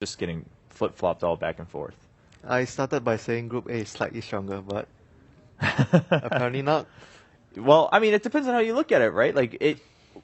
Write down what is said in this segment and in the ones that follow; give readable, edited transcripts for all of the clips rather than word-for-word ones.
just getting flip-flopped all back and forth. I started by saying Group A is slightly stronger, but apparently not. Well, I mean, it depends on how you look at it, right? Like,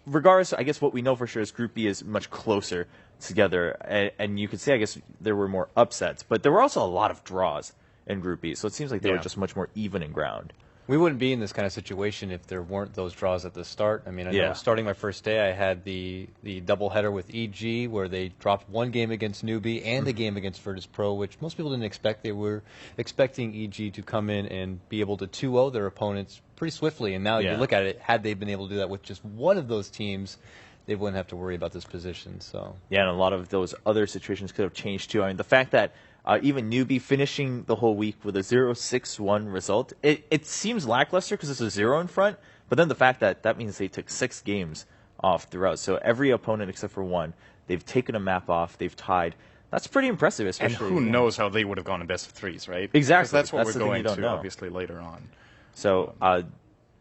regardless, I guess what we know for sure is Group B is much closer together, and you could say, I guess, there were more upsets, but there were also a lot of draws in Group B, so it seems like they were just much more even in ground. We wouldn't be in this kind of situation if there weren't those draws at the start. I mean, I know starting my first day, I had the doubleheader with EG, where they dropped one game against Newbie and a game against Virtus Pro, which most people didn't expect. They were expecting EG to come in and be able to 2-0 their opponents pretty swiftly. And now you look at it, had they been able to do that with just one of those teams, they wouldn't have to worry about this position. So yeah, and a lot of those other situations could have changed too. I mean, the fact that even Newbie finishing the whole week with a 0-6-1 result, it seems lackluster because it's a 0 in front, but then the fact that means they took 6 games off throughout. So every opponent except for one, they've taken a map off, they've tied. That's pretty impressive, especially. And who knows how they would have gone in best of threes, right? Exactly. That's what we're going to, know. obviously, later on. So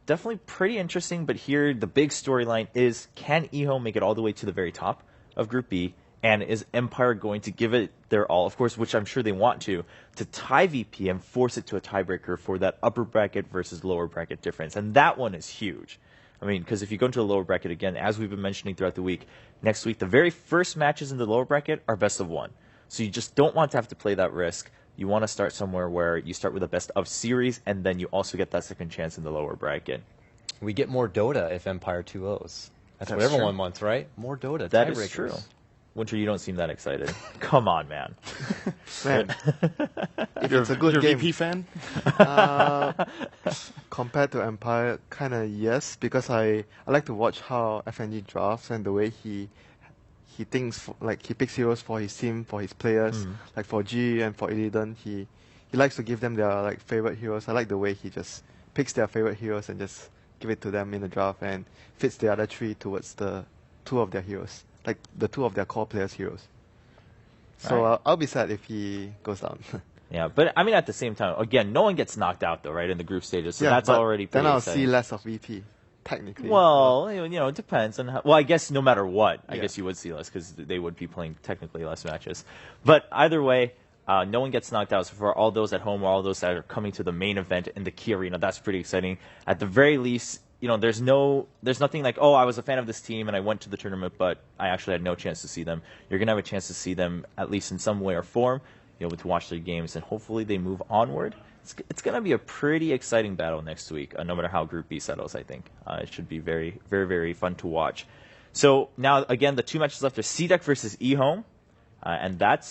definitely pretty interesting, but here the big storyline is, can eHome make it all the way to the very top of Group B? And is Empire going to give it their all, of course, which I'm sure they want to tie VP and force it to a tiebreaker for that upper bracket versus lower bracket difference? And that one is huge. I mean, because if you go into the lower bracket again, as we've been mentioning throughout the week, next week, the very first matches in the lower bracket are best of 1. So you just don't want to have to play that risk. You want to start somewhere where you start with a best of series, and then you also get that second chance in the lower bracket. we get more Dota if Empire 2-0s. That's what everyone wants, right? More Dota. That is true. Winter, you don't seem that excited. Come on, man. Man, it's a good you're game. VP fan? Compared to Empire, kind of yes, because I like to watch how FNG drafts and the way he thinks, like he picks heroes for his team, for his players. Like for G and for Illidan, he likes to give them their like favorite heroes. I like the way he just picks their favorite heroes and just give it to them in the draft and fits the other 3 towards the 2 of their heroes. Like the 2 of their core players' heroes. So Right. I'll be sad if he goes down. Yeah, but I mean, at the same time, again, no one gets knocked out though, right, in the group stages. So yeah, that's but already pretty then I'll exciting. see less of VP, technically. Well, you know, it depends on how. Well, I guess no matter what, I Yeah. guess you would see less because they would be playing technically less matches. But either way, no one gets knocked out. So for all those at home or all those that are coming to the main event in the Key Arena, that's pretty exciting. At the very least, you know, there's nothing like, oh, I was a fan of this team and I went to the tournament, but I actually had no chance to see them. You're gonna have a chance to see them at least in some way or form. You'll be able to watch their games, and hopefully they move onward. It's going to be a pretty exciting battle next week, no matter how Group B settles, I think. It should be very, very, very fun to watch. So now, again, the 2 matches left are CDEC versus eHome, and that's